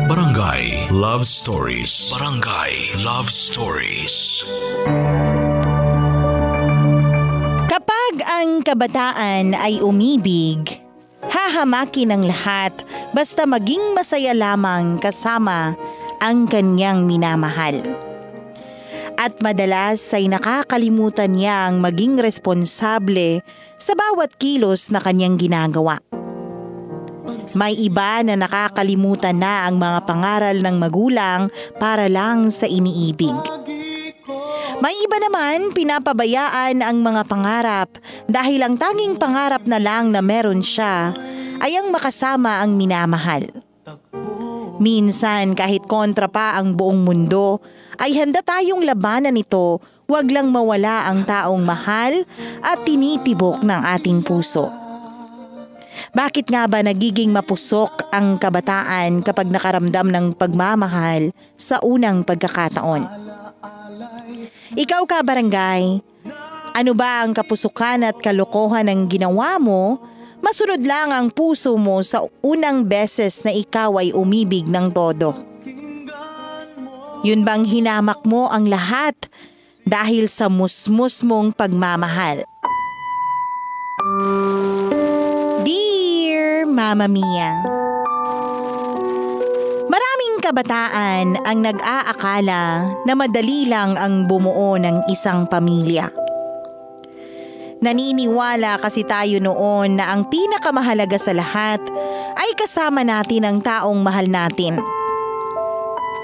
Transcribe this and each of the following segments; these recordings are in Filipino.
Barangay Love Stories. Barangay Love Stories. Kapag ang kabataan ay umibig, hahamakin ang lahat basta maging masaya lamang kasama ang kanyang minamahal. At madalas ay nakakalimutan niyang maging responsable sa bawat kilos na kanyang ginagawa. May iba na nakakalimutan na ang mga pangaral ng magulang para lang sa iniibig. May iba naman pinapabayaan ang mga pangarap dahil ang tanging pangarap na lang na meron siya ay ang makasama ang minamahal. Minsan kahit kontra pa ang buong mundo ay handa tayong labanan ito, wag lang mawala ang taong mahal at tinitibok ng ating puso. Bakit nga ba nagiging mapusok ang kabataan kapag nakaramdam ng pagmamahal sa unang pagkakataon? Ikaw ka, barangay, ano ba ang kapusukan at kalokohan ng ginawa mo? Masunod lang ang puso mo sa unang beses na ikaw ay umibig ng todo. Yun bang hinamak mo ang lahat dahil sa musmus mong pagmamahal? Dear Mama Mia, maraming kabataan ang nag-aakala na madali lang ang bumuo ng isang pamilya. Naniniwala kasi tayo noon na ang pinakamahalaga sa lahat ay kasama natin ang taong mahal natin.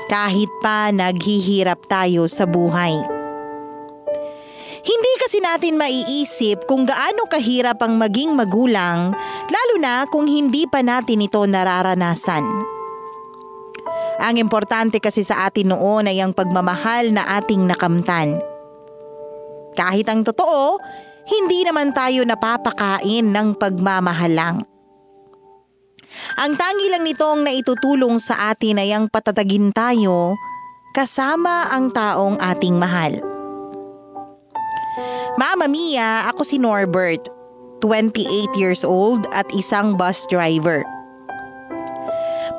Kahit pa naghihirap tayo sa buhay. Hindi kasi natin maiisip kung gaano kahirap ang maging magulang, lalo na kung hindi pa natin ito nararanasan. Ang importante kasi sa atin noon ay ang pagmamahal na ating nakamtan. Kahit ang totoo, hindi naman tayo napapakain ng pagmamahal lang. Ang tangi lang nitong naitutulong sa atin ay ang patatagin tayo kasama ang taong ating mahal. Mama Mia, ako si Norbert, 28 years old at isang bus driver.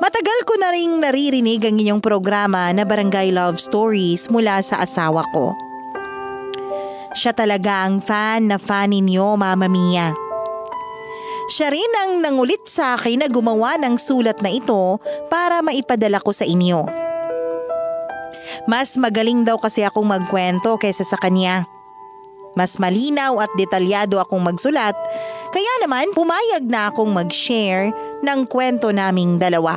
Matagal ko na ring naririnig ang inyong programa na Barangay Love Stories mula sa asawa ko. Siya talaga ang fan na fan ninyo, Mama Mia. Siya rin ang nangulit sa akin na gumawa ng sulat na ito para maipadala ko sa inyo. Mas magaling daw kasi akong magkwento kaysa sa kanya. Mas malinaw at detalyado akong magsulat, kaya naman pumayag na akong mag-share ng kwento naming dalawa.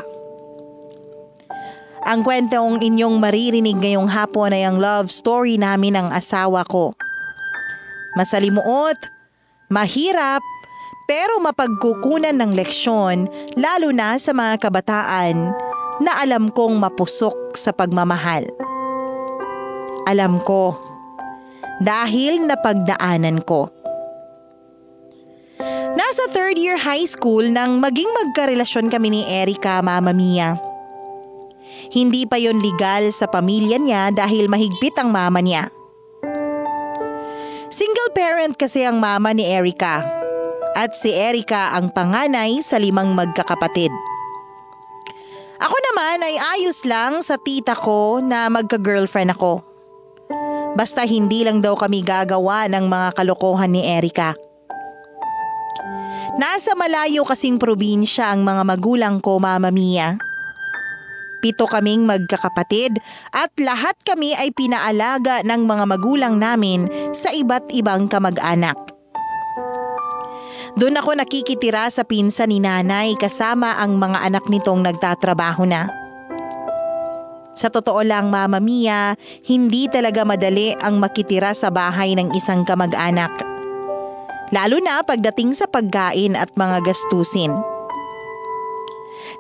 Ang kwentong inyong maririnig ngayong hapon ay ang love story namin ng asawa ko. Masalimuot, mahirap, pero mapagkukunan ng leksyon lalo na sa mga kabataan na alam kong mapusok sa pagmamahal. Alam ko, dahil napagdaanan ko. Nasa third year high school nang maging magkarelasyon kami ni Erica, Mama Mia. Hindi pa yon legal sa pamilya niya dahil mahigpit ang mama niya. Single parent kasi ang mama ni Erica at si Erica ang panganay sa 5 magkakapatid. Ako naman ay ayos lang sa tita ko na magka-girlfriend ako. Basta hindi lang daw kami gagawa ng mga kalokohan ni Erica. Nasa malayo kasing probinsya ang mga magulang ko, Mama Mia. 7 kaming magkakapatid at lahat kami ay pinaalaga ng mga magulang namin sa iba't ibang kamag-anak. Doon ako nakikitira sa pinsan ni nanay kasama ang mga anak nitong nagtatrabaho na. Sa totoo lang, Mama Mia, hindi talaga madali ang makitira sa bahay ng isang kamag-anak. Lalo na pagdating sa pagkain at mga gastusin.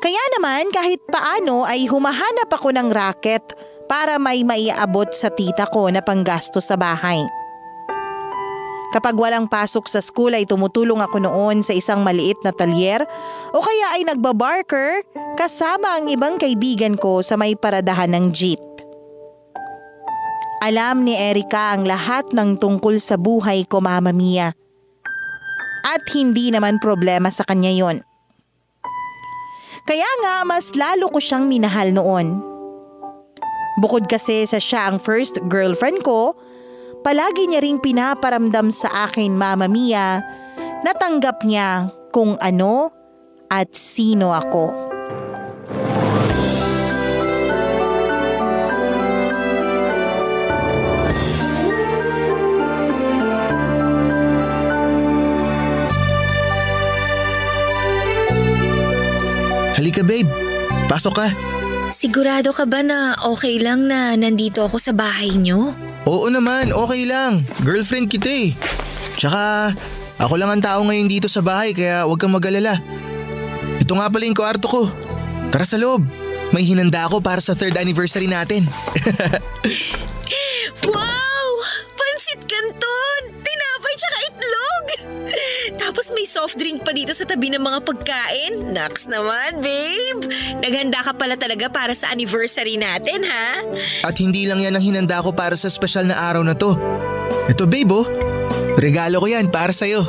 Kaya naman kahit paano ay humahanap ako ng racket para may maiabot sa tita ko na panggasto sa bahay. Kapag walang pasok sa school ay tumutulong ako noon sa isang maliit na talyer o kaya ay nagbabarker kasama ang ibang kaibigan ko sa may paradahan ng jeep. Alam ni Erica ang lahat ng tungkol sa buhay ko, Mama Mia. At hindi naman problema sa kanya yon. Kaya nga mas lalo ko siyang minahal noon. Bukod kasi sa siya ang first girlfriend ko, palagi niya ring pinaparamdam sa akin, Mama Mia, na tanggap niya kung ano at sino ako. Halika babe, pasok ka. Sigurado ka ba na okay lang na nandito ako sa bahay niyo? Oo naman, okay lang. Girlfriend kita eh. Tsaka ako lang ang tao ngayon dito sa bahay kaya huwag kang mag-alala. Ito nga pala yung kwarto ko. Tara sa loob. May hinanda ako para sa 3rd anniversary natin. Wow! Pansit Canton! Tinapay tsaka itlog! Tapos may soft drink pa dito sa tabi ng mga pagkain. Naks naman, babe! Naghanda ka pala talaga para sa anniversary natin, ha? At hindi lang yan ang hinanda ko para sa special na araw na to. Ito babe oh, regalo ko yan para sa'yo.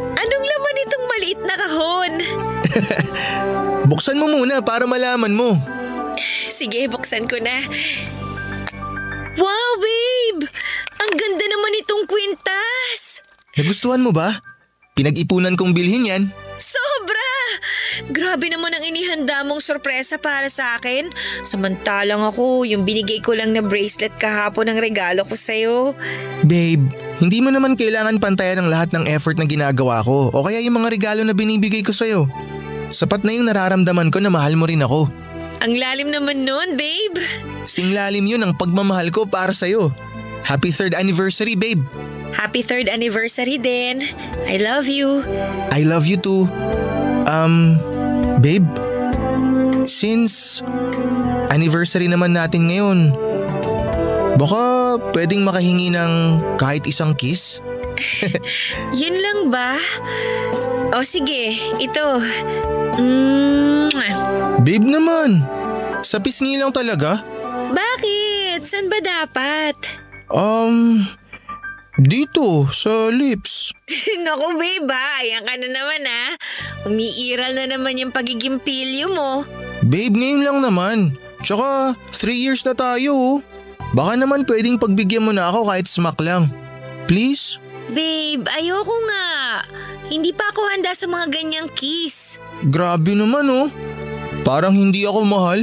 Anong laman itong maliit na kahon? Buksan mo muna para malaman mo. Sige, buksan ko na. Wow, babe! Ang ganda naman itong kwintas! Nagustuhan mo ba? Pinag-ipunan kong bilhin yan. Sobra! Grabe naman ang inihanda mong sorpresa para sa akin. Samantalang ako, yung binigay ko lang na bracelet kahapon ang regalo ko sa'yo. Babe, hindi mo naman kailangan pantayan ang lahat ng effort na ginagawa ko o kaya yung mga regalo na binibigay ko sa'yo. Sapat na yung nararamdaman ko na mahal mo rin ako. Ang lalim naman nun, babe. Singlalim yun ang pagmamahal ko para sa'yo. Happy 3rd anniversary, babe. Happy 3rd anniversary din. I love you. I love you too. Babe, since anniversary naman natin ngayon, baka pwedeng makahingi ng kahit isang kiss? Yun lang ba? O sige, ito. Babe naman, sa pisngi lang talaga? Bakit? San ba dapat? Dito, sa lips. Naku, babe, ayan ka na naman Umiiral na naman yung pagiging pilyo mo. Babe, ngayon lang naman. Tsaka 3 years na tayo oh. Baka naman pwedeng pagbigyan mo na ako kahit smack lang. Please? Babe, ayoko nga. Hindi pa ako handa sa mga ganyang kiss. Grabe naman oh. Parang hindi ako mahal.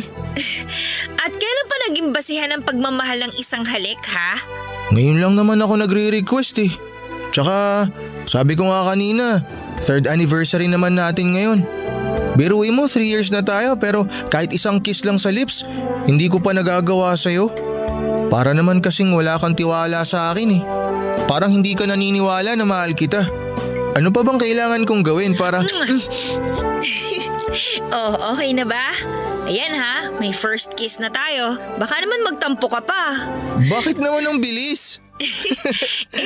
At kailan pa naging basihan ang pagmamahal ng isang halik, ha? Ngayon lang naman ako nagre-request eh. Tsaka sabi ko nga kanina, 3rd anniversary naman natin ngayon. Biruin mo 3 years na tayo pero kahit isang kiss lang sa lips, hindi ko pa nagagawa sa'yo. Para naman kasing wala kang tiwala sa akin eh. Parang hindi ka naniniwala na mahal kita. Ano pa bang kailangan kong gawin para… Oh, okay na ba? Ayan ha, may first kiss na tayo. Baka naman magtampo ka pa. Bakit naman ang bilis?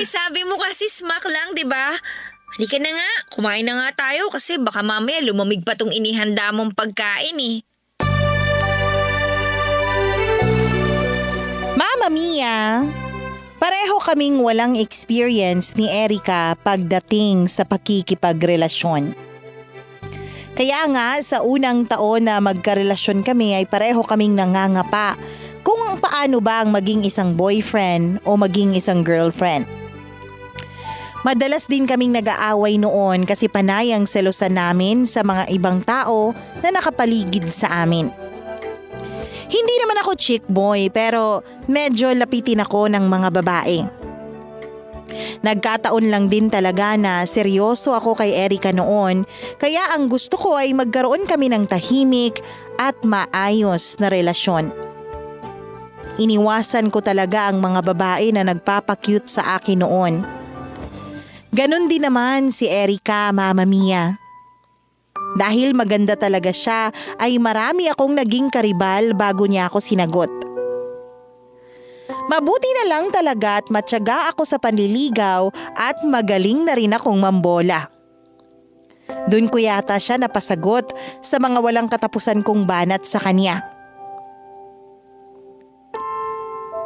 Sabi mo kasi smack lang, di ba? Halika na nga, kumain na nga tayo kasi baka mamaya lumamig pa tong inihanda mong pagkain eh. Mama Mia, pareho kaming walang experience ni Erica pagdating sa pakikipagrelasyon. Kaya nga sa unang taon na magkarelasyon kami ay pareho kaming nangangapa kung paano ba ang maging isang boyfriend o maging isang girlfriend. Madalas din kaming nag-aaway noon kasi panay ang selosan namin sa mga ibang tao na nakapaligid sa amin. Hindi naman ako chick boy pero medyo lapitin ako ng mga babae. Nagkataon lang din talaga na seryoso ako kay Erica noon kaya ang gusto ko ay magkaroon kami ng tahimik at maayos na relasyon. Iniwasan ko talaga ang mga babae na nagpapakyut sa akin noon. Ganon din naman si Erica, Mama Mia. Dahil maganda talaga siya ay marami akong naging karibal bago niya ako sinagot. Mabuti na lang talaga at matyaga ako sa panliligaw at magaling na rin akong mambola. Doon ko yata siya napasagot sa mga walang katapusan kong banat sa kanya.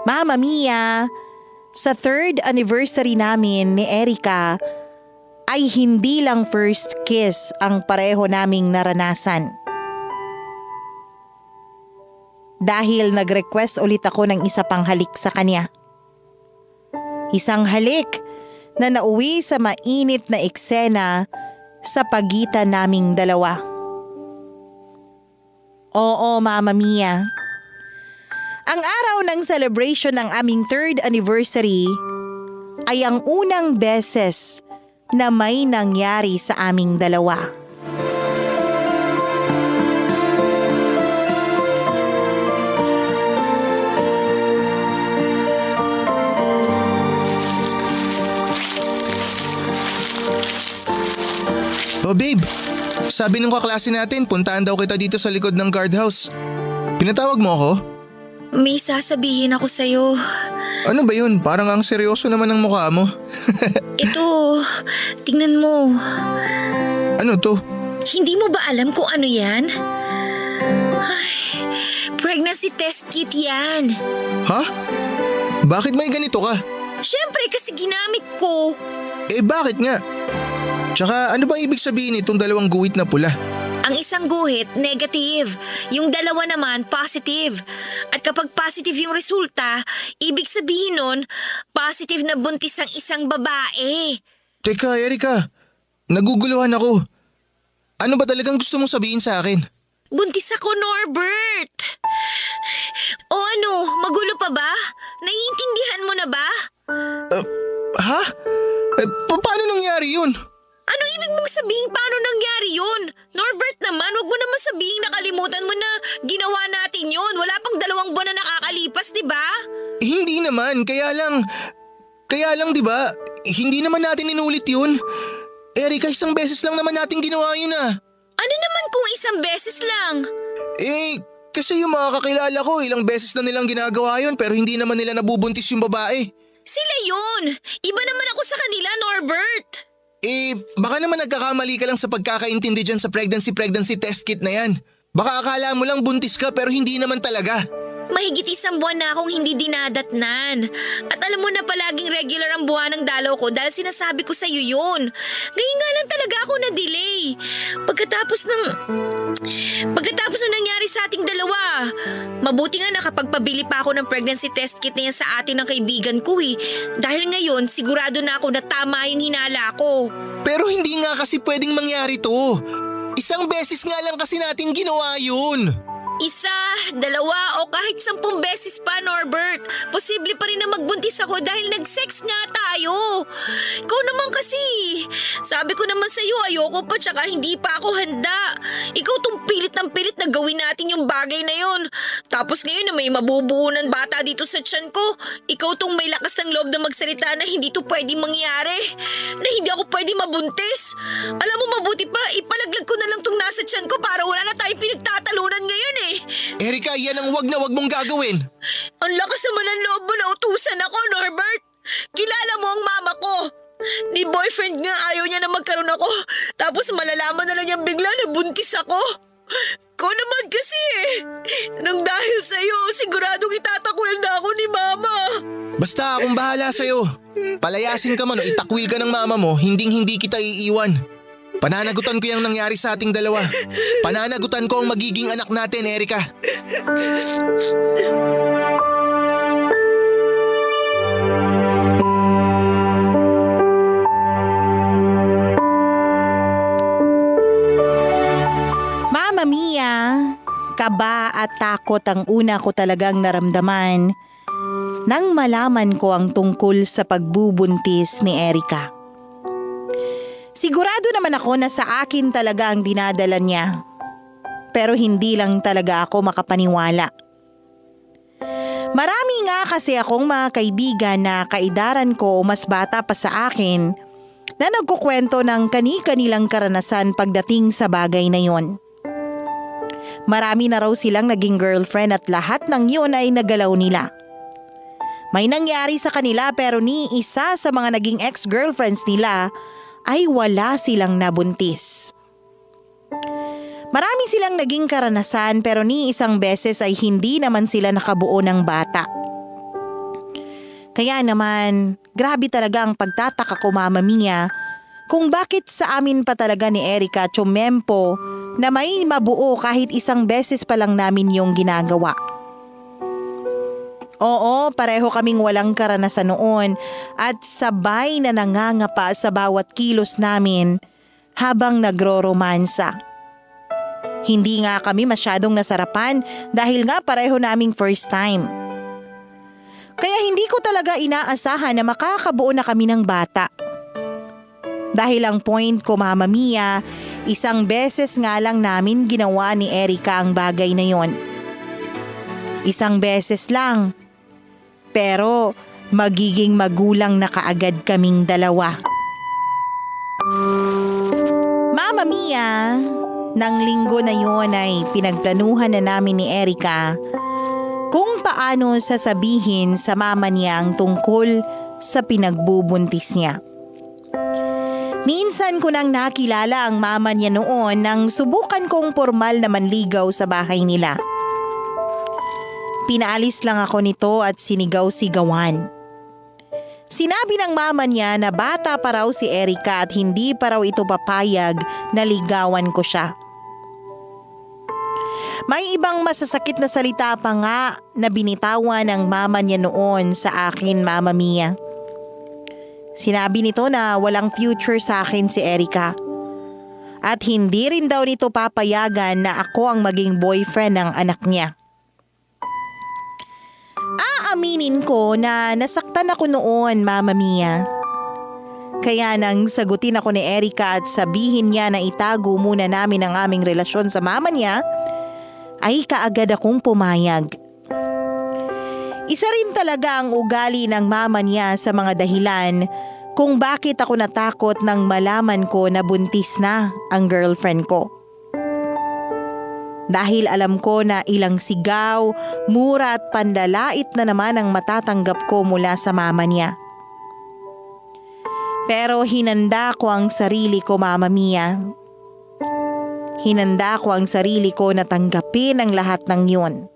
Mama Mia, sa 3rd anniversary namin ni Erica ay hindi lang first kiss ang pareho naming naranasan. dahil nag-request ulit ako ng isa pang halik sa kanya. Isang halik na nauwi sa mainit na eksena sa pagitan naming dalawa. Oo, Mama Mia. Ang araw ng celebration ng aming 3rd anniversary ay ang unang beses na may nangyari sa aming dalawa. Oh babe, sabi ng kaklase natin puntahan daw kita dito sa likod ng guardhouse. Pinatawag mo ako? May sasabihin ako sa'yo. Ano ba yun? Parang ang seryoso naman ang mukha mo. Ito, tingnan mo. Ano to? Hindi mo ba alam kung ano yan? Ay, pregnancy test kit yan. Ha? Bakit may ganito ka? Siyempre kasi ginamit ko. Eh bakit nga? Tsaka ano bang ibig sabihin itong dalawang guhit na pula? Ang isang guhit, negative. Yung dalawa naman, positive. At kapag positive yung resulta, ibig sabihin nun, positive na buntis ang isang babae. Teka, Erika. Naguguluhan ako. Ano ba talagang gusto mong sabihin sa akin? Buntis ako, Norbert. O ano, magulo pa ba? Naiintindihan mo na ba? Ha? Paano nangyari yun? Ano ibig mong sabihin paano nangyari yun? Norbert naman, huwag mo naman sabihin nakalimutan mo na ginawa natin yun. Wala pang 2 buwan na nakakalipas, di ba? Hindi naman, kaya lang di ba? Hindi naman natin inulit yun. Erika, isang beses lang naman natin ginawa yun ah. Ano naman kung isang beses lang? Kasi yung mga kakilala ko, ilang beses na nilang ginagawa yun pero hindi naman nila nabubuntis yung babae. Sila yun! Iba naman ako sa kanila, Norbert! Baka naman nagkakamali ka lang sa pagkakaintindi dyan sa pregnancy test kit na yan. Baka akala mo lang buntis ka pero hindi naman talaga. Mahigit 1 buwan na akong hindi dinadatnan. At alam mo na palaging regular ang buwan ng dalaw ko dahil sinasabi ko sa'yo yun. Ngayon nga lang talaga ako na-delay. Pagkatapos ng nangyari sa ating dalawa. Mabuti nga nakapagpabili pa ako ng pregnancy test kit na yan sa atin ng kaibigan ko eh. Dahil ngayon sigurado na ako na tama yung hinala ko. Pero hindi nga kasi pwedeng mangyari to. Isang beses nga lang kasi natin ginawa yun. 1, 2, o kahit 10 beses pa, Norbert. Posible pa rin na magbuntis ako dahil nag-sex nga tayo. Ikaw naman kasi. Sabi ko naman sa'yo, ayoko pa tsaka hindi pa ako handa. Ikaw tong pilit ng pilit na gawin natin yung bagay na yon. Tapos ngayon na may mabubuo ng bata dito sa tiyan ko, ikaw tong may lakas ng loob na magsalita na hindi to pwede mangyari. Na hindi ako pwede mabuntis. Alam mo mabuti pa, ipalaglag ko na lang tong nasa tiyan ko para wala na tayong pinagtatalunan ngayon eh. Erika, yan ang wag mong gagawin. Ang lakas naman ng loob mo na utusan ako, Norbert. Kilala mo ang mama ko. Ni boyfriend nga ayaw niya na magkaroon ako. Tapos malalaman na lang niya bigla na buntis ako. Ikaw naman kasi eh. Nang dahil sa'yo, siguradong itatakwil na ako ni mama. Basta akong bahala sa'yo. Palayasin ka man o itakwil ka ng mama mo, hinding-hindi kita iiwan. Pananagutan ko yung nangyari sa ating dalawa. Pananagutan ko ang magiging anak natin, Erika. Mama Mia, kaba at takot ang una ko talagang naramdaman nang malaman ko ang tungkol sa pagbubuntis ni Erika. Sigurado naman ako na sa akin talaga ang dinadala niya. Pero hindi lang talaga ako makapaniwala. Marami nga kasi akong mga kaibigan na kaedaran ko o mas bata pa sa akin na nagkukwento ng kani-kanilang karanasan pagdating sa bagay na yon. Marami na raw silang naging girlfriend at lahat ng yun ay nagalaw nila. May nangyari sa kanila pero ni isa sa mga naging ex-girlfriends nila ay wala silang nabuntis. Marami silang naging karanasan pero ni isang beses ay hindi naman sila nakabuo ng bata. Kaya naman, grabe talaga ang pagtataka ko, Mama Mia, kung bakit sa amin pa talaga ni Erika tsumempo na may mabuo kahit isang beses pa lang namin yung ginagawa. Oo, pareho kaming walang karanasan noon at sabay na nangangapa sa bawat kilos namin habang nagro-romansa. Hindi nga kami masyadong nasarapan dahil nga pareho naming first time. Kaya hindi ko talaga inaasahan na makakabuo na kami ng bata. Dahil ang point ko, Mama Mia, isang beses nga lang namin ginawa ni Erica ang bagay na yon. Isang beses lang. Pero magiging magulang na kaagad kaming dalawa. Mama Mia, nang linggo na yon ay pinagplanuhan na namin ni Erica kung paano sasabihin sa mama niya ang tungkol sa pinagbubuntis niya. Minsan ko nang nakilala ang mama niya noon nang subukan kong formal na manligaw sa bahay nila. Pinaalis lang ako nito at sinigaw-sigawan. Sinabi ng mama niya na bata pa raw si Erica at hindi pa raw ito papayag na ligawan ko siya. May ibang masasakit na salita pa nga na binitawan ng mama niya noon sa akin, Mama Mia. Sinabi nito na walang future sa akin si Erica. At hindi rin daw nito papayagan na ako ang maging boyfriend ng anak niya. Aaminin ko na nasaktan ako noon, Mama Mia. Kaya nang sagutin ako ni Erica at sabihin niya na itago muna namin ang aming relasyon sa mama niya, ay kaagad akong pumayag. Isa rin talaga ang ugali ng mama niya sa mga dahilan kung bakit ako natakot nang malaman ko na buntis na ang girlfriend ko. Dahil alam ko na ilang sigaw, mura at panlalait na naman ang matatanggap ko mula sa mama niya. Pero hinanda ko ang sarili ko, Mama Mia. Hinanda ko ang sarili ko na tanggapin ang lahat ng yun.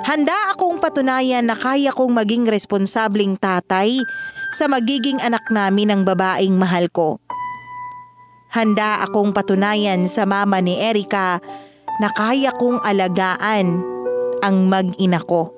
Handa akong patunayan na kaya kong maging responsableng tatay sa magiging anak namin ng babaeng mahal ko. Handa akong patunayan sa mama ni Erica na kaya kong alagaan ang mag-ina ko.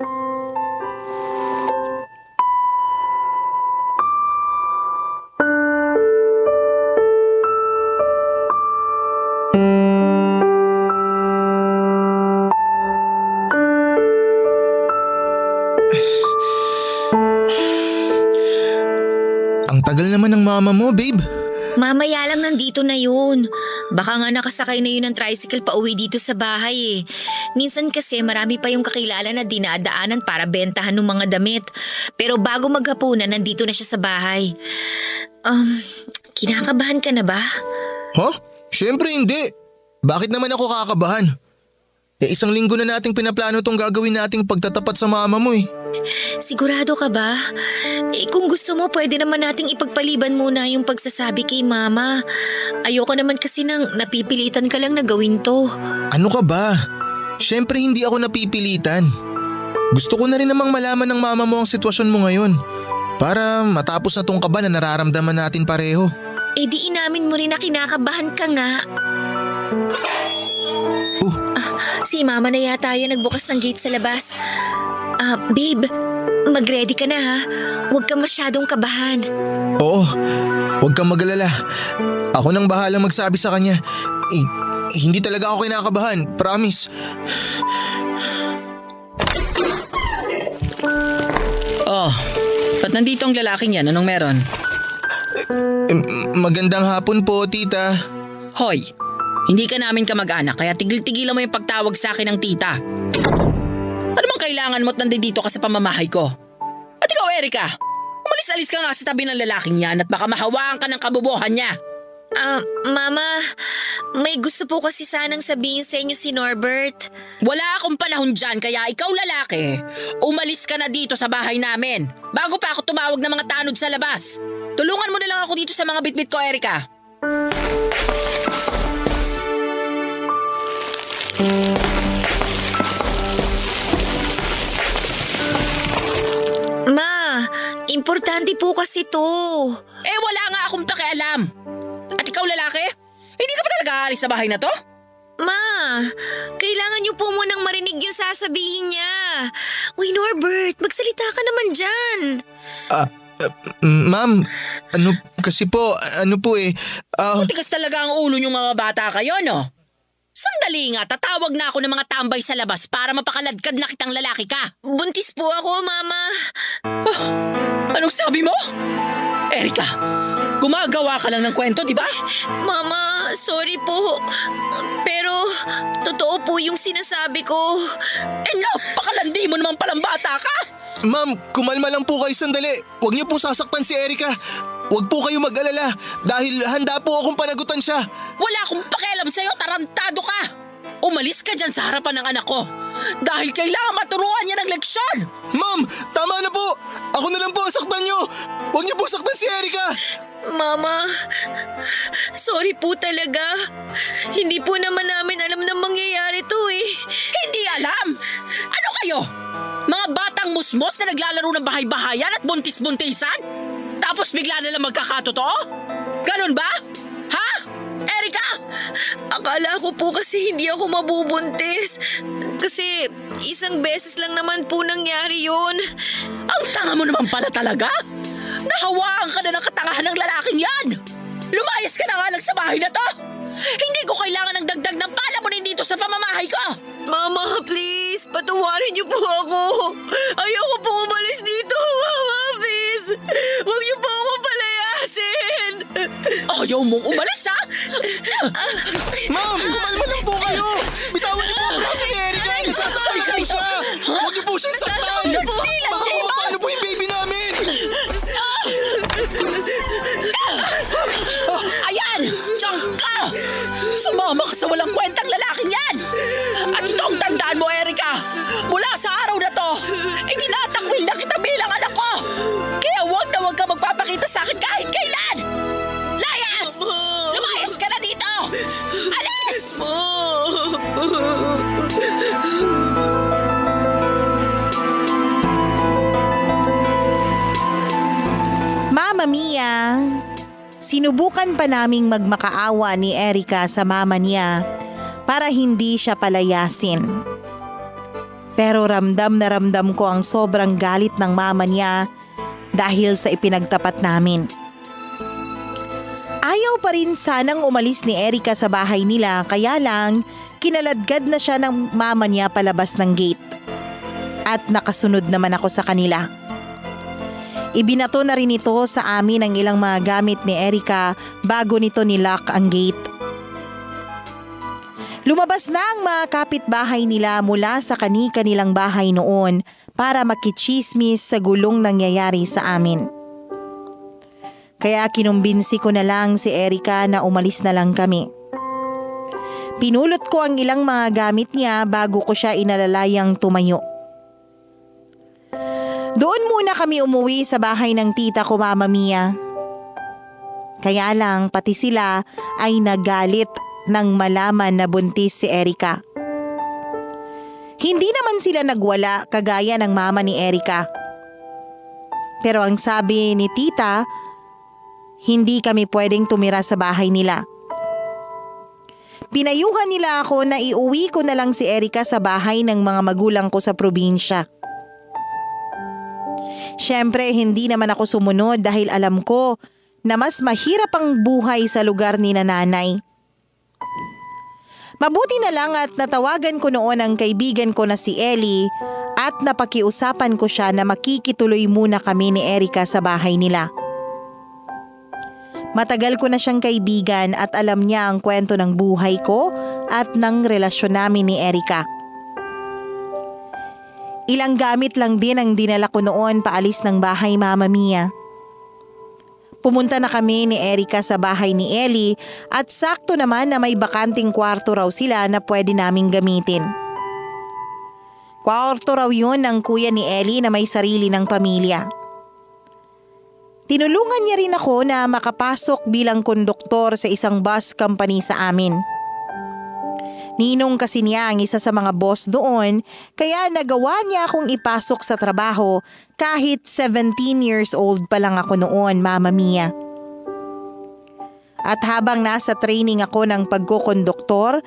Ang tagal naman ng mama mo, babe. Mamaya lang nandito na yun. Baka nga nakasakay na yun ng tricycle pa uwi dito sa bahay eh. Minsan kasi marami pa yung kakilala na dinadaanan para bentahan ng mga damit. Pero bago maghapunan, nandito na siya sa bahay. Kinakabahan ka na ba? Huh? Siyempre hindi. Bakit naman ako kakabahan? Isang linggo na nating pinaplano tong gagawin nating pagtatapat sa mama mo eh. Sigurado ka ba? Kung gusto mo, pwede naman nating ipagpaliban muna yung pagsasabi kay mama. Ayoko naman kasi nang napipilitan ka lang na gawin to. Ano ka ba? Siyempre hindi ako napipilitan. Gusto ko na rin namang malaman ng mama mo ang sitwasyon mo ngayon. Para matapos na tong kaba na nararamdaman natin pareho. Di inamin mo rin na kinakabahan ka nga. Si mama na yata yan nagbukas ng gate sa labas. Babe, mag-ready ka na ha. Huwag ka masyadong kabahan. Oo, huwag kang mag-alala. Ako nang bahalang magsabi sa kanya. Hindi talaga ako kinakabahan, promise. Oh, ba't nandito ang lalaking yan? Anong meron? Magandang hapon po, tita. Hoy, hindi ka namin kamag-anak kaya tigil-tigilan mo yung pagtawag sa akin ng tita. Ano bang kailangan mo at nandito ka sa pamamahay ko? At ikaw, Erica, umalis-alis ka nga sa tabi ng lalaking yan at baka mahawaan ka ng kabubuhan niya. Mama, may gusto po kasi sanang sabihin sa inyo si Norbert. Wala akong panahon dyan kaya ikaw lalaki, umalis ka na dito sa bahay namin bago pa ako tumawag ng mga tanod sa labas. Tulungan mo na lang ako dito sa mga bitbit ko, Erica. Ma, importante po kasi to. Wala nga akong pakialam. At ikaw lalaki, hindi ka pa talaga aalis sa bahay na to? Ma, kailangan niyo po munang marinig yung sasabihin niya. Uy, Norbert, magsalita ka naman dyan. Ma'am, Tigas talaga ang ulo niyong mga bata kayo, no? Sandali nga, tatawag na ako ng mga tambay sa labas para mapakaladkad na kitang lalaki ka. Buntis po ako, Mama. Anong sabi mo? Erika, gumagawa ka lang ng kwento, di ba? Mama, sorry po. Pero, totoo po yung sinasabi ko. Pakalandi mo naman palang bata ka. Ma'am, kumalma lang po kayo sandali. Huwag niyo po sasaktan si Erika. Huwag po kayo mag-alala dahil handa po akong panagutan siya. Wala akong pakialam sa'yo, tarantado ka! Umalis ka dyan sa harapan ng anak ko dahil kailangan maturuan niya ng leksyon! Ma'am, tama na po! Ako na lang po ang saktan niyo! Huwag niyo po saktan si Erika! Mama, sorry po talaga. Hindi po naman namin alam na mangyayari to eh. Hindi alam! Ano kayo? Mga batang musmos na naglalaro ng bahay-bahayan at buntis-buntisan? Tapos bigla na lang magkakatotoo? Ganun ba? Ha? Erika? Akala ko po kasi hindi ako mabubuntis. Kasi isang beses lang naman po nangyari yun. Ang tanga mo naman pala talaga? Nahawaan ka na ng katangahan ng lalaking yan! Lumayas ka na nga lang sa bahay na to! Hindi ko kailangan ng dagdag ng palamunin dito sa pamamahay ko! Mama, please, patawarin niyo po ako. Ayoko po umalis dito, Mama, please. Huwag niyo po ako palayasin. Ayaw mong umalis, ha? Ma'am, kumalma lang po kayo! Bitawan niyo po ang braso ni Erika! Nasasaktan po siya! Huwag niyo po siyang saktan! Baka kumapano po yung baby namin! Ayan! Diyan ka! Sumama ka sa walang kwentang lalaking yan! At ito ang tandaan mo, Erika! Mula sa araw na to, itinatakwil na kita bilang anak ko! Kaya huwag na huwag ka magpapakita sa akin kahit kailan! Layas! Lumayas ka na dito! Alis! Mama Mia, sinubukan pa naming magmakaawa ni Erika sa mama niya para hindi siya palayasin. Pero ramdam na ramdam ko ang sobrang galit ng mama niya dahil sa ipinagtapat namin. Ayaw pa rin sanang umalis ni Erika sa bahay nila kaya lang kinaladkad na siya ng mama niya palabas ng gate. At nakasunod naman ako sa kanila. Ibinato na rin ito sa amin ang ilang mga gamit ni Erika bago nito nilock ang gate. Lumabas na ang mga kapitbahay nila mula sa kani-kanilang bahay noon para makichismis sa gulong nangyayari sa amin. Kaya kinumbinsi ko na lang si Erika na umalis na lang kami. Pinulot ko ang ilang mga gamit niya bago ko siya inalalayang tumayo. Doon muna kami umuwi sa bahay ng tita ko, Mama Mia. Kaya lang pati sila ay nagalit nang malaman na buntis si Erika. Hindi naman sila nagwala kagaya ng mama ni Erika. Pero ang sabi ni tita, hindi kami pwedeng tumira sa bahay nila. Pinayuhan nila ako na iuwi ko na lang si Erika sa bahay ng mga magulang ko sa probinsya. Siyempre, hindi naman ako sumunod dahil alam ko na mas mahirap ang buhay sa lugar ni nanay. Mabuti na lang at natawagan ko noon ang kaibigan ko na si Ellie at napakiusapan ko siya na makikituloy muna kami ni Erika sa bahay nila. Matagal ko na siyang kaibigan at alam niya ang kwento ng buhay ko at ng relasyon namin ni Erika. Ilang gamit lang din ang dinala ko noon paalis ng bahay, Mama Mia. Pumunta na kami ni Erika sa bahay ni Ellie at sakto naman na may bakanting kwarto raw sila na pwede naming gamitin. Kwarto raw yun ng kuya ni Ellie na may sarili ng pamilya. Tinulungan niya rin ako na makapasok bilang konduktor sa isang bus company sa amin. Ninong kasi niya ang isa sa mga boss doon kaya nagawa niya akong ipasok sa trabaho kahit 17 years old pa lang ako noon, Mama Mia. At habang nasa training ako ng pagkokonduktor,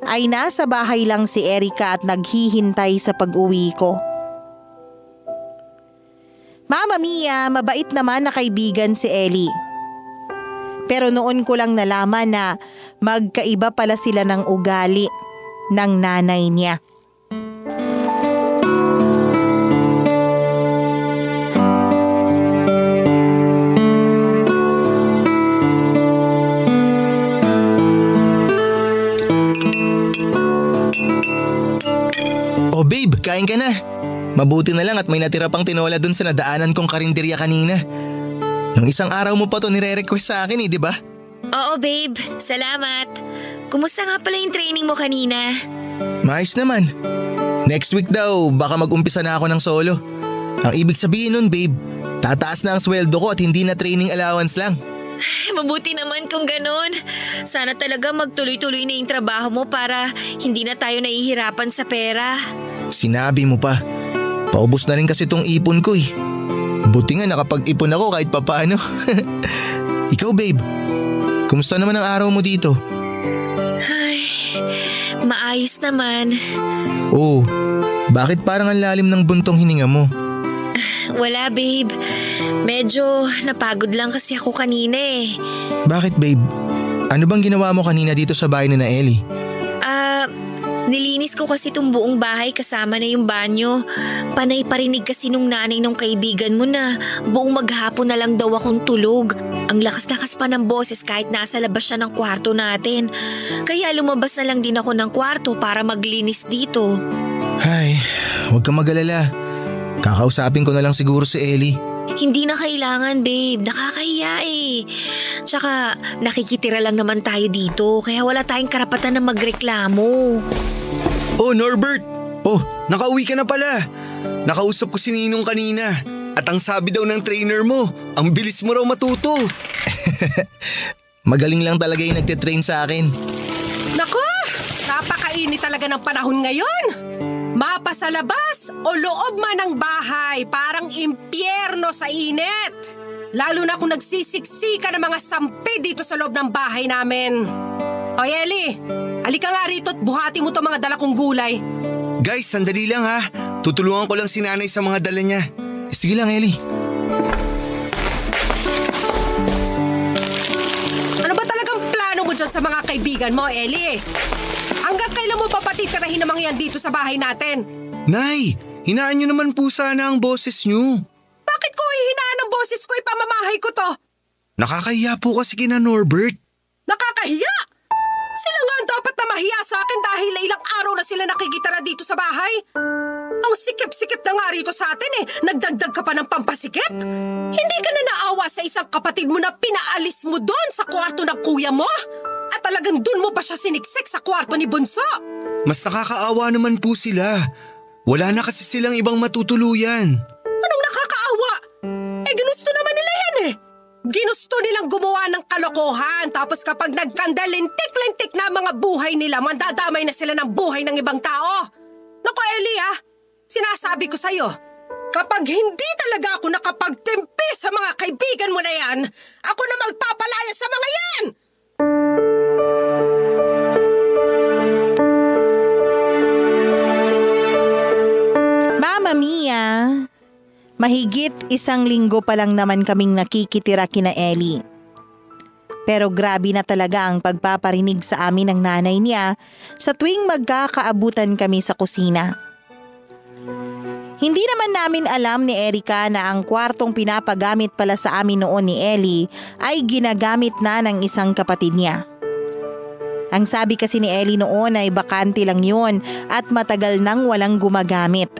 ay nasa bahay lang si Erica at naghihintay sa pag-uwi ko. Mama Mia, mabait naman na kaibigan si Ellie. Pero noon ko lang nalaman na magkaiba pala sila ng ugali ng nanay niya. Oh babe, kain ka na. Mabuti na lang at may natira pang tinola dun sa nadaanan kong karinderya kanina. Yung isang araw mo pa to nire-request sa akin di ba? Oo babe, salamat. Kumusta nga pala yung training mo kanina? Maayos naman. Next week daw, baka mag-umpisa na ako ng solo. Ang ibig sabihin nun babe, tataas na ang sweldo ko at hindi na training allowance lang. Mabuti naman kung ganon. Sana talaga magtuloy-tuloy na yung trabaho mo para hindi na tayo nahihirapan sa pera. Sinabi mo pa. Paubos na rin kasi tong ipon ko Buti nga nakapag-ipon ako kahit papaano. Ikaw babe, kumusta naman ang araw mo dito? Ay, maayos naman. Oh, bakit parang ang lalim ng buntong hininga mo? Wala babe, medyo napagod lang kasi ako kanina Bakit babe? Ano bang ginawa mo kanina dito sa bahay ni na Ellie? Nilinis ko kasi itong buong bahay kasama na yung banyo. Panay parinig kasi nung nanay nung kaibigan mo na buong maghapon na lang daw akong tulog. Ang lakas-lakas pa ng boses kahit nasa labas siya ng kwarto natin. Kaya lumabas na lang din ako ng kwarto para maglinis dito. Ay, huwag kang mag-alala. Kakausapin ko na lang siguro si Ellie. Hindi na kailangan babe, nakakahiya Tsaka nakikitira lang naman tayo dito kaya wala tayong karapatan na magreklamo. Oh Norbert! Oh, nakauwi ka na pala. Nakausap ko si Ninong kanina. At ang sabi daw ng trainer mo, ang bilis mo raw matuto. Magaling lang talaga yung nagtitrain sa akin. Naku! Napakainit talaga ng panahon ngayon. Mapa sa labas o loob man ng bahay, parang impyerno sa init. Lalo na kung nagsisiksika ng mga sampi dito sa loob ng bahay namin. O Ellie, halika nga rito at buhati mo to mga dala kong gulay. Guys, sandali lang ha. Tutulungan ko lang si nanay sa mga dala niya. Sige lang Ellie. Ano ba talagang plano mo dyan sa mga kaibigan mo, Ellie? Hanggang kailan mo pa patitirahin ng mga yan dito sa bahay natin? Nay, hinaan niyo naman po sana ang boses niyo. Bakit ko hihinaan ang boses ko? Ipamamahay ko to. Nakakahiya po kasi kina Norbert. Nakakahiya? Sila nga ang dapat na mahiya sa akin dahil ilang araw na sila nakikitara dito sa bahay. Ang sikip-sikip na nga rito sa atin Nagdagdag ka pa ng pampasikip? Hindi ka na naawa sa isang kapatid mo na pinaalis mo doon sa kwarto ng kuya mo? At talagang doon mo pa siya siniksik sa kwarto ni Bunso? Mas nakakaawa naman po sila. Wala na kasi silang ibang matutuluyan. Anong nakakaawa? Ginusto naman nila yan Ginusto nilang gumawa ng kalokohan tapos kapag nagkanda lintik-lintik na mga buhay nila, mandadamay na sila ng buhay ng ibang tao. Naku Ellie sinasabi ko sa'yo, kapag hindi talaga ako nakapagtimpi sa mga kaibigan mo na yan, ako na magpapalaya sa mga yan! Mama Mia, mahigit 1 linggo pa lang naman kaming nakikitira kina Ellie. Pero grabe na talaga ang pagpaparinig sa amin ng nanay niya sa tuwing magkakaabutan kami sa kusina. Hindi naman namin alam ni Erica na ang kwartong pinapagamit pala sa amin noon ni Ellie ay ginagamit na ng isang kapatid niya. Ang sabi kasi ni Ellie noon ay bakante lang yun at matagal nang walang gumagamit.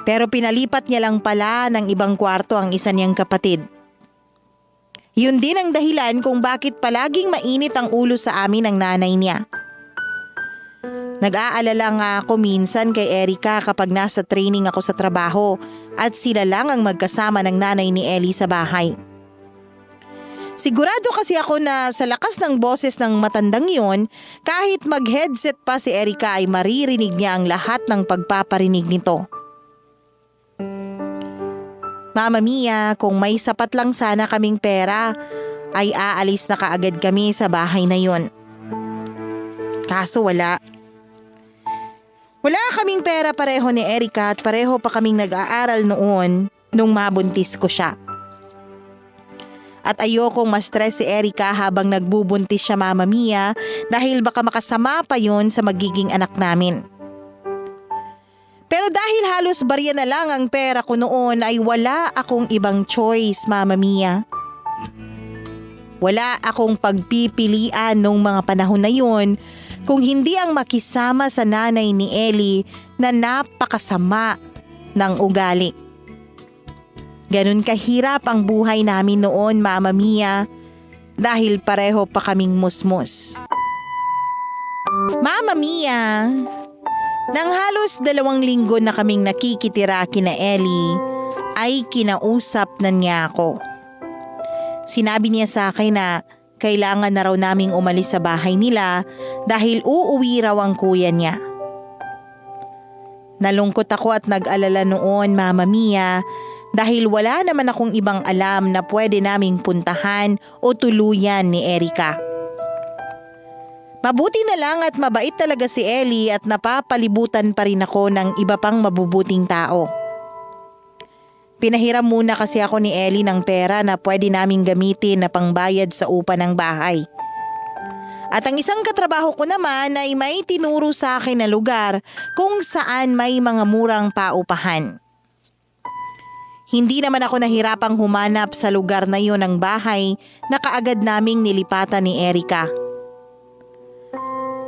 Pero pinalipat niya lang pala ng ibang kwarto ang isa niyang kapatid. Yun din ang dahilan kung bakit palaging mainit ang ulo sa amin ng nanay niya. Nag-aalala nga ako minsan kay Erica kapag nasa training ako sa trabaho at sila lang ang magkasama ng nanay ni Ellie sa bahay. Sigurado kasi ako na sa lakas ng boses ng matandang yun, kahit mag-headset pa si Erica ay maririnig niya ang lahat ng pagpaparinig nito. Mama Mia, kung may sapat lang sana kaming pera, ay aalis na kaagad kami sa bahay na yon. Kaso wala. Wala kaming pera pareho ni Erica at pareho pa kaming nag-aaral noon nung mabuntis ko siya. At ayokong ma-stress si Erica habang nagbubuntis siya, Mama Mia, dahil baka makasama pa yun sa magiging anak namin. Pero dahil halos barya na lang ang pera ko noon ay wala akong ibang choice, Mama Mia. Wala akong pagpipilian nung mga panahon na yun kung hindi ang makisama sa nanay ni Ellie na napakasama ng ugali. Ganun kahirap ang buhay namin noon, Mama Mia, dahil pareho pa kaming musmus. Mama Mia, nang halos 2 linggo na kaming nakikitira kina Ellie, ay kinausap na niya ako. Sinabi niya sa akin na kailangan na raw naming umalis sa bahay nila dahil uuwi raw ang kuya niya. Nalungkot ako at nag-alala noon, Mama Mia, dahil wala naman akong ibang alam na pwede naming puntahan o tuluyan ni Erica. Mabuti na lang at mabait talaga si Ellie at napapalibutan pa rin ako ng iba pang mabubuting tao. Pinahiram muna kasi ako ni Ellie ng pera na pwede naming gamitin na pangbayad sa upa ng bahay. At ang isang katrabaho ko naman ay may tinuro sa akin na lugar kung saan may mga murang paupahan. Hindi naman ako nahirapang humanap sa lugar na yun ng bahay na kaagad naming nilipatan ni Erica.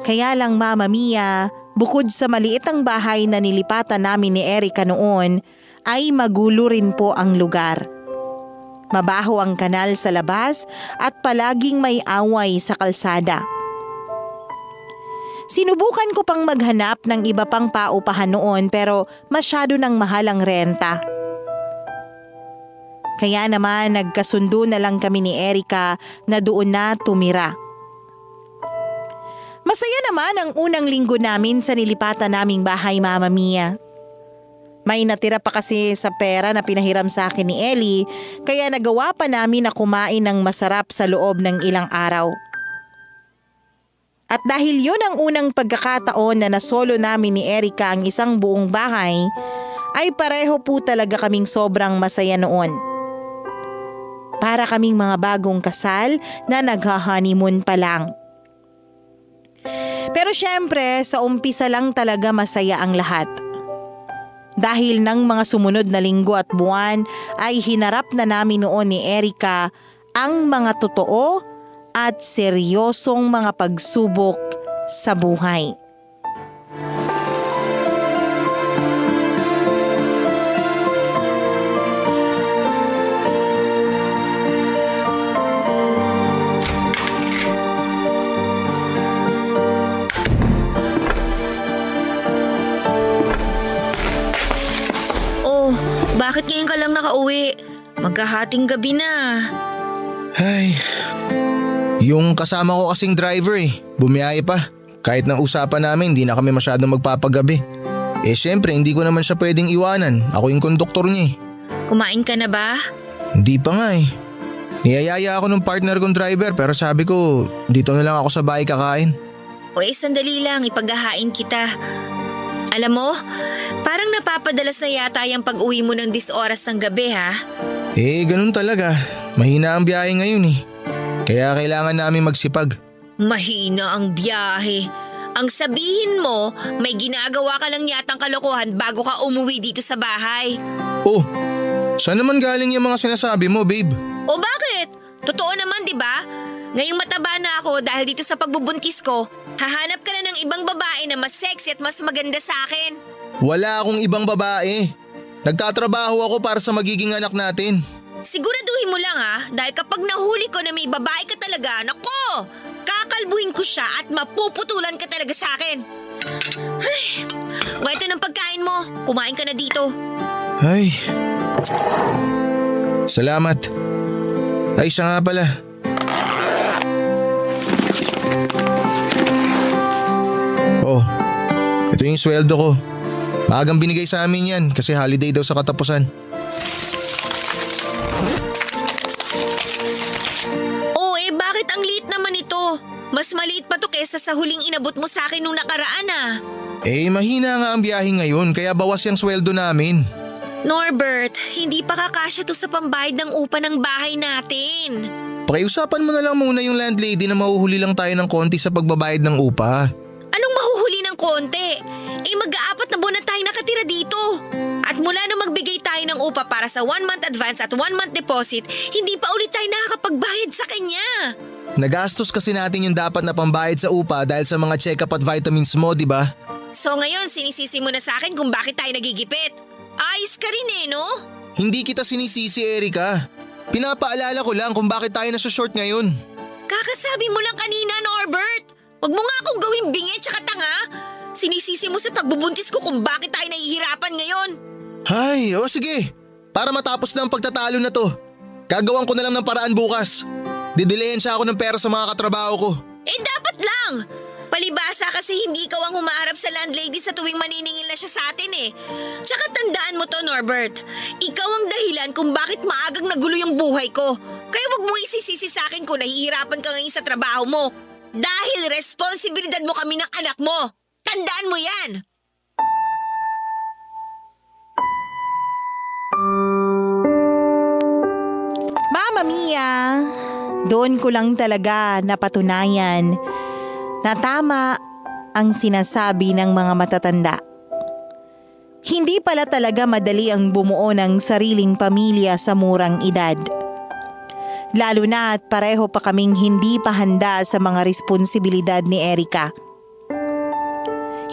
Kaya lang, Mama Mia, bukod sa maliit ang bahay na nilipatan namin ni Erica noon, ay magulo rin po ang lugar. Mabaho ang kanal sa labas at palaging may away sa kalsada. Sinubukan ko pang maghanap ng iba pang paupahan noon pero masyado nang mahal ang renta. Kaya naman nagkasundo na lang kami ni Erica na doon na tumira. Masaya naman ang unang linggo namin sa nilipatan naming bahay, Mama Mia. May natira pa kasi sa pera na pinahiram sa akin ni Ellie, kaya nagawa pa namin na kumain ng masarap sa loob ng ilang araw. At dahil yun ang unang pagkakataon na nasolo namin ni Erica ang isang buong bahay, ay pareho po talaga kaming sobrang masaya noon. Para kaming mga bagong kasal na nagha-honeymoon pa lang. Pero syempre, sa umpisa lang talaga masaya ang lahat. Dahil ng mga sumunod na linggo at buwan ay hinarap na namin noon ni Erica ang mga totoo at seryosong mga pagsubok sa buhay. Bakit ngayon ka lang nakauwi? Magkahating gabi na. Ay, yung kasama ko kasing driver bumiyahe pa. Kahit nang usapan namin, hindi na kami masyadong magpapagabi. Syempre, hindi ko naman siya pwedeng iwanan. Ako yung konduktor niya Kumain ka na ba? Hindi pa nga Niyayaya ako ng partner kong driver pero sabi ko, dito na lang ako sa bahay kakain. Sandali lang, ipaghahain kita. Alam mo, parang napapadalas na yata yung pag-uwi mo ng 10 oras ng gabi, ha? Ganun talaga. Mahina ang biyahe ngayon Kaya kailangan namin magsipag. Mahina ang biyahe. Ang sabihin mo, may ginagawa ka lang yatang kalokohan bago ka umuwi dito sa bahay. Saan naman galing yung mga sinasabi mo, babe? Bakit? Totoo naman, di ba? Ngayong mataba na ako dahil dito sa pagbubuntis ko, hahanap ka na ng ibang babae na mas sexy at mas maganda sa akin. Wala akong ibang babae. Nagtatrabaho ako para sa magiging anak natin. Siguraduhin mo lang dahil kapag nahuli ko na may babae ka talaga, nako, kakalbuhin ko siya at mapuputulan ka talaga sa akin. Ay, ito ng pagkain mo. Kumain ka na dito. Ay, salamat. Ay, siya nga pala. Ito yung sweldo ko. Maagang binigay sa amin yan kasi holiday daw sa katapusan. Bakit ang liit naman ito? Mas maliit pa to kesa sa huling inabot mo sa akin nung nakaraan Mahina nga ang biyahe ngayon kaya bawas yung sweldo namin. Norbert, hindi pa kakasya to sa pambayad ng upa ng bahay natin. Pakiusapan mo na lang muna yung landlady na mahuhuli lang tayo ng konti sa pagbabayad ng upa. Anong mahuhuli ng konti? Mag-aapat na buwan na tayo nakatira dito. At mula nung magbigay tayo ng upa para sa 1 month advance at 1 month deposit, hindi pa ulit tayo nakakapagbayad sa kanya. Nagastos kasi natin yung dapat na pambayad sa upa dahil sa mga check-up at vitamins mo, di ba? So ngayon, sinisisi mo na sa akin kung bakit tayo nagigipit. Ayos ka rin no? Hindi kita sinisisi, Erica. Pinapaalala ko lang kung bakit tayo nasa-short ngayon. Kakasabi mo lang kanina, Norbert. Huwag mo nga akong gawing bingi tsaka tanga. Sinisisi mo sa pagbubuntis ko kung bakit tayo nahihirapan ngayon. Ay, sige. Para matapos na ang pagtatalo na to. Gagawan ko na lang ng paraan bukas. Didilayan siya ako ng pera sa mga katrabaho ko. Dapat lang. Palibasa kasi hindi ikaw ang humaharap sa landlady sa tuwing maniningil na siya sa atin Tsaka tandaan mo to, Norbert. Ikaw ang dahilan kung bakit maagang nagulo yung buhay ko. Kaya wag mo isisisi sa akin kung nahihirapan ka ngayon sa trabaho mo. Dahil responsibilidad mo kami ng anak mo. Tandaan mo yan! Mama Mia, doon ko lang talaga napatunayan na tama ang sinasabi ng mga matatanda. Hindi pala talaga madali ang bumuo ng sariling pamilya sa murang edad. Lalo na at pareho pa kaming hindi pa handa sa mga responsibilidad ni Erica.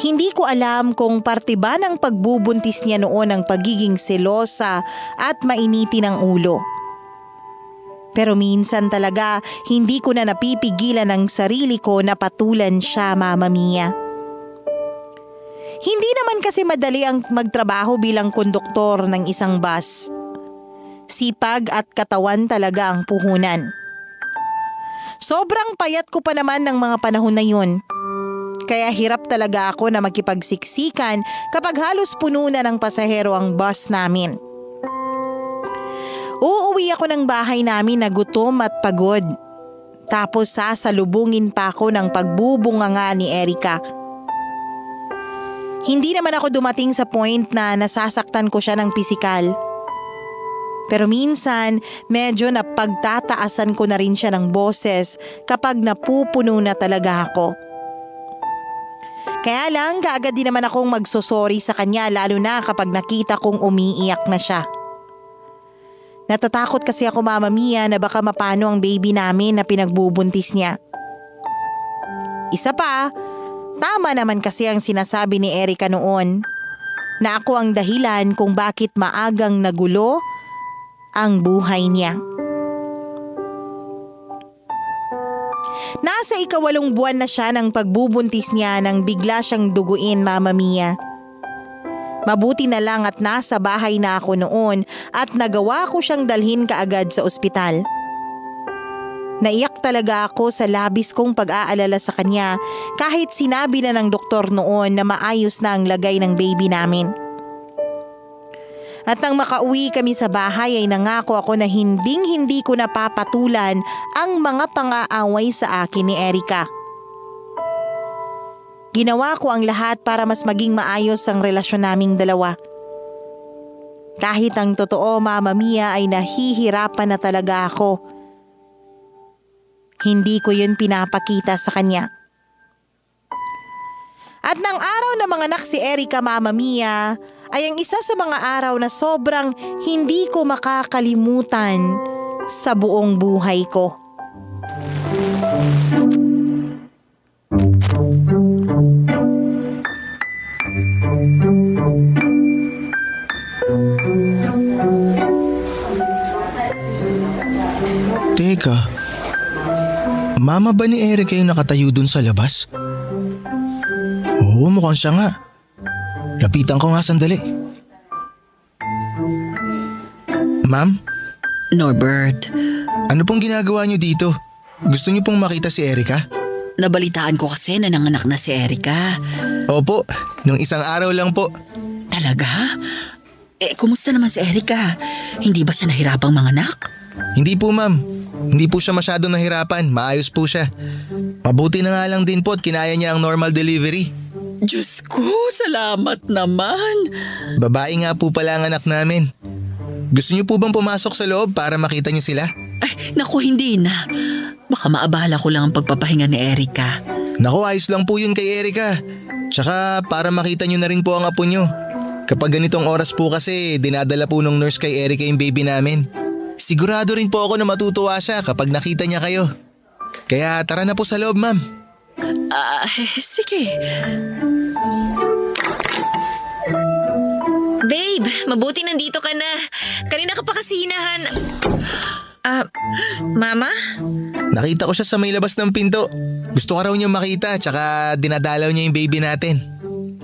Hindi ko alam kung parte ba ng pagbubuntis niya noon ang pagiging selosa at mainiti ng ulo. Pero minsan talaga hindi ko na napipigilan ang sarili ko na patulan siya, Mama Mia. Hindi naman kasi madali ang magtrabaho bilang konduktor ng isang bus. Sipag at katawan talaga ang puhunan. Sobrang payat ko pa naman ng mga panahon na yun. Kaya hirap talaga ako na makipagsiksikan kapag halos puno na ng pasahero ang bus namin. Uuwi ako ng bahay namin na gutom at pagod. Tapos sasalubungin pa ako ng pagbubunganga ni Erica. Hindi naman ako dumating sa point na nasasaktan ko siya ng pisikal. Pero minsan, medyo napagtataasan ko na rin siya ng boses kapag napupuno na talaga ako. Kaya lang, kaagad din naman akong magsosorry sa kanya lalo na kapag nakita kong umiiyak na siya. Natatakot kasi ako, Mama Mia, na baka mapano ang baby namin na pinagbubuntis niya. Isa pa, tama naman kasi ang sinasabi ni Erica noon na ako ang dahilan kung bakit maagang nagulo ang buhay niya. Nasa 8 buwan na siya ng pagbubuntis niya nang bigla siyang duguin, Mama Mia. Mabuti na lang at nasa bahay na ako noon at nagawa ko siyang dalhin kaagad sa ospital. Naiyak talaga ako sa labis kong pag-aalala sa kanya kahit sinabi na ng doktor noon na maayos na ang lagay ng baby namin. At nang makauwi kami sa bahay ay nangako ako na hindi ko napapatulan ang mga pang-aaway sa akin ni Erica. Ginawa ko ang lahat para mas maging maayos ang relasyon naming dalawa. Kahit ang totoo, Mama Mia, ay nahihirapan na talaga ako. Hindi ko yun pinapakita sa kanya. At nang araw na manganak si Erica, Mama Mia, ay ang isa sa mga araw na sobrang hindi ko makakalimutan sa buong buhay ko. Teka, mama ba ni Erica yung nakatayo dun sa labas? Oo, mukhang siya nga. Lapitan ko nga sandali. Ma'am? Norbert, Ano pong ginagawa niyo dito? Gusto niyo pong makita si Erica? nabalitaan ko kasi na nanganak na si Erica. Opo, nung isang araw lang po. Talaga? Kumusta naman si Erica? Hindi ba siya nahirapang manganak? Hindi po, ma'am. Hindi po siya masyadong nahirapan, maayos po siya. Mabuti na nga lang din po at kinaya niya ang normal delivery. Diyos ko, salamat naman. Babae nga po pala ang anak namin. Gusto niyo po bang pumasok sa loob para makita niyo sila? Ay, naku, hindi na. Baka maabala ko lang ang pagpapahinga ni Erica. Naku, ayos lang po yun kay Erica. Tsaka para makita niyo na rin po ang apo niyo. Kapag ganitong oras po kasi, dinadala po ng nurse kay Erica yung baby namin. Sigurado rin po ako na matutuwa siya kapag nakita niya kayo. Kaya tara na po sa loob, ma'am. Sige. Babe, mabuti nandito ka na. Kanina ka pa kasi hinahan... Mama? Nakita ko siya sa may labas ng pinto. Gusto ka raw niya makita, tsaka dinadalaw niya yung baby natin.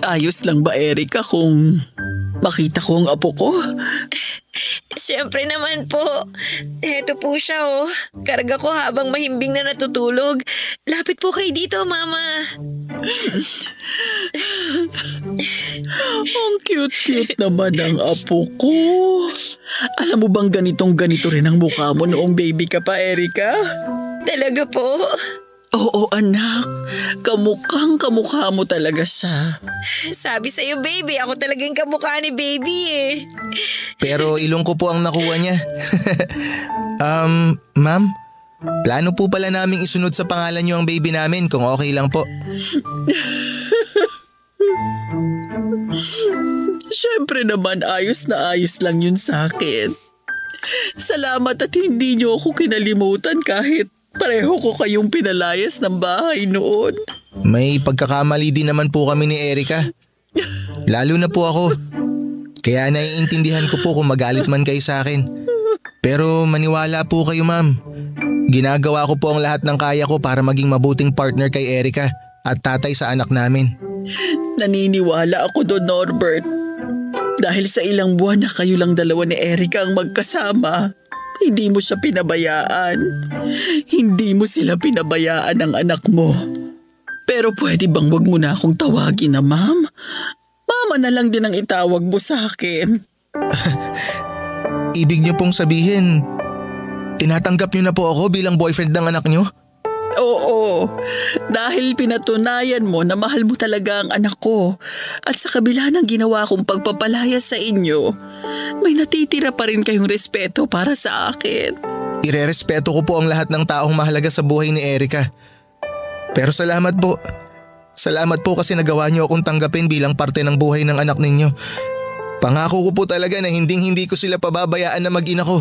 Ayos lang ba, Erica, kung makita ko ang apo ko? Siyempre naman po. Eto po siya oh. Karga ko habang mahimbing na natutulog. Lapit po kayo dito, Mama. Ang cute-cute naman ang apo ko. Alam mo bang ganito rin ang mukha mo noong baby ka pa, Erica? Talaga po? Oo, anak. Kamukha mo talaga siya. Sabi sa'yo, baby, ako talagang kamukha ni baby eh. Pero ilong ko po ang nakuha niya. Ma'am, plano po pala naming isunod sa pangalan niyo ang baby namin kung okay lang po. Siyempre naman, ayos na ayos lang yun sa akin. Salamat at hindi niyo ako kinalimutan kahit pareho ko kayong pinalayas ng bahay noon. May pagkakamali din naman po kami ni Erica. Lalo na po ako. Kaya naiintindihan ko po kung magalit man kayo sa akin. Pero maniwala po kayo, ma'am. Ginagawa ko po ang lahat ng kaya ko para maging mabuting partner kay Erica at tatay sa anak namin. Naniniwala ako doon, Norbert. Dahil sa ilang buwan na kayo lang dalawa ni Erica ang magkasama, hindi mo siya pinabayaan. Hindi mo sila pinabayaan ng anak mo. Pero pwede bang wag mo na akong tawagin na ma'am? Mama na lang din ang itawag mo sa akin. Ibig niyo pong sabihin, tinatanggap niyo na po ako bilang boyfriend ng anak niyo? Oo, dahil pinatunayan mo na mahal mo talaga ang anak ko. At sa kabila ng ginawa kong pagpapalaya sa inyo, may natitira pa rin kayong respeto para sa akin. Irerespeto ko po ang lahat ng taong mahalaga sa buhay ni Erica. Pero salamat po. Salamat po kasi nagawa niyo akong tanggapin bilang parte ng buhay ng anak ninyo. Pangako ko po talaga na hindi ko sila pababayaan na mag-ina ko.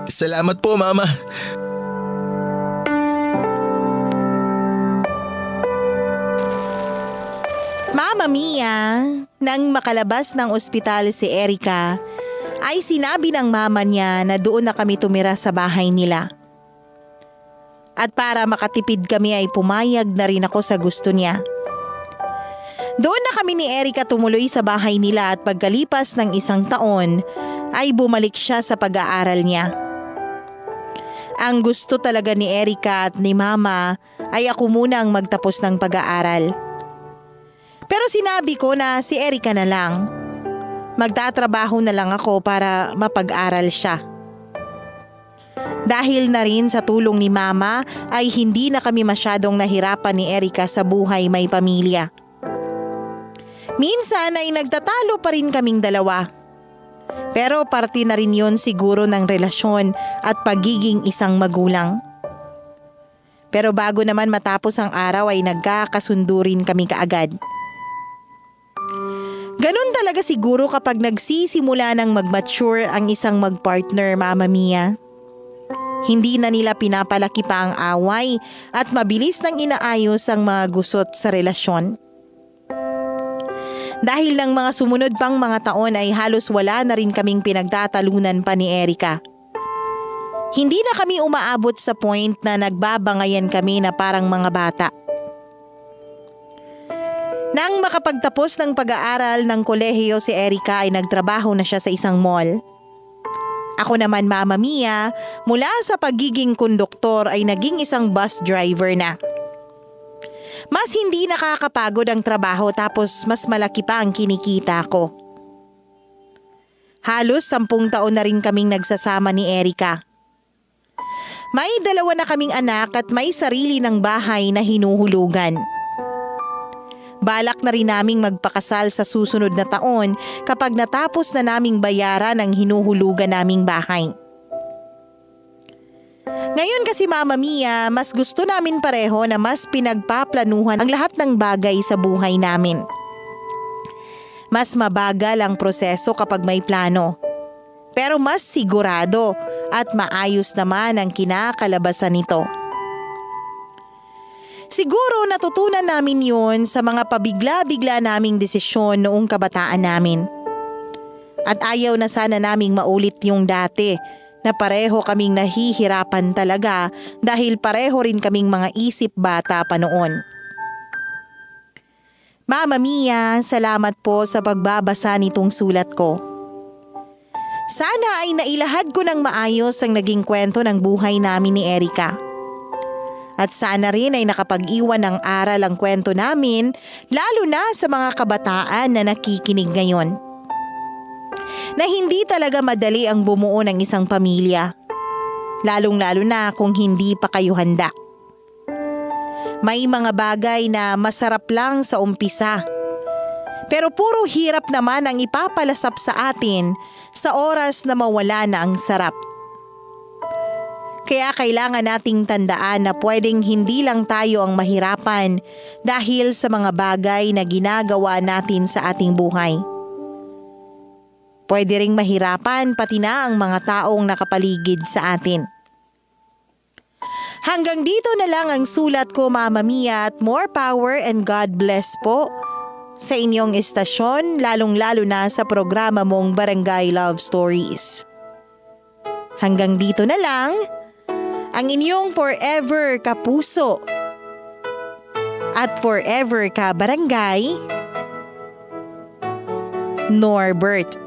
Salamat po, Mama. Mama Mia, nang makalabas ng ospital si Erica, ay sinabi ng mama niya na doon na kami tumira sa bahay nila. At para makatipid kami ay pumayag na rin ako sa gusto niya. Doon na kami ni Erica tumuloy sa bahay nila at pagkalipas ng 1 taon ay bumalik siya sa pag-aaral niya. Ang gusto talaga ni Erica at ni mama ay ako muna ang magtapos ng pag-aaral. Pero sinabi ko na si Erica na lang. Magtatrabaho na lang ako para mapag-aral siya. Dahil na rin sa tulong ni mama ay hindi na kami masyadong nahirapan ni Erica sa buhay may pamilya. Minsan ay nagtatalo pa rin kaming dalawa. Pero parte na rin yun siguro ng relasyon at pagiging isang magulang. Pero bago naman matapos ang araw ay nagkakasundo rin kami kaagad. Ganun talaga siguro kapag nagsisimula ng mag-mature ang isang mag-partner, Mama Mia. Hindi na nila pinapalaki pa ang away at mabilis nang inaayos ang mga gusot sa relasyon. Dahil ng mga sumunod pang mga taon ay halos wala na rin kaming pinagtatalunan pa ni Erica. Hindi na kami umaabot sa point na nagbabangayan kami na parang mga bata. Nang makapagtapos ng pag-aaral ng kolehiyo si Erica ay nagtrabaho na siya sa isang mall. Ako naman, Mama Mia, mula sa pagiging konduktor ay naging isang bus driver na. Mas hindi nakakapagod ang trabaho tapos mas malaki pa ang kinikita ko. Halos 10 taon na rin kaming nagsasama ni Erica. May 2 na kaming anak at may sarili ng bahay na hinuhulugan. Balak na rin naming magpakasal sa susunod na taon kapag natapos na naming bayaran ang hinuhulugan naming bahay. Ngayon kasi Mama Mia, mas gusto namin pareho na mas pinagpaplanuhan ang lahat ng bagay sa buhay namin. Mas mabagal ang proseso kapag may plano. Pero mas sigurado at maayos naman ang kinakalabasan nito. Siguro natutunan namin yun sa mga pabigla-bigla naming desisyon noong kabataan namin. At ayaw na sana naming maulit yung dati na pareho kaming nahihirapan talaga dahil pareho rin kaming mga isip bata pa noon. Mama Mia, salamat po sa pagbabasa nitong sulat ko. Sana ay nailahad ko ng maayos ang naging kwento ng buhay namin ni Erica. At sana rin ay nakapag-iwan ng aral ang kwento namin, lalo na sa mga kabataan na nakikinig ngayon. Na hindi talaga madali ang bumuo ng isang pamilya, lalong-lalo na kung hindi pa kayo handa. May mga bagay na masarap lang sa umpisa, pero puro hirap naman ang ipapalasap sa atin sa oras na mawala na ang sarap. Kaya kailangan nating tandaan na pwedeng hindi lang tayo ang mahirapan dahil sa mga bagay na ginagawa natin sa ating buhay. Pwede ring mahirapan pati na ang mga taong nakapaligid sa atin. Hanggang dito na lang ang sulat ko, Mama Mia, at more power and God bless po sa inyong istasyon, lalong-lalo na sa programa mong Barangay Love Stories. Hanggang dito na lang ang inyong forever kapuso at forever ka barangay, Norbert.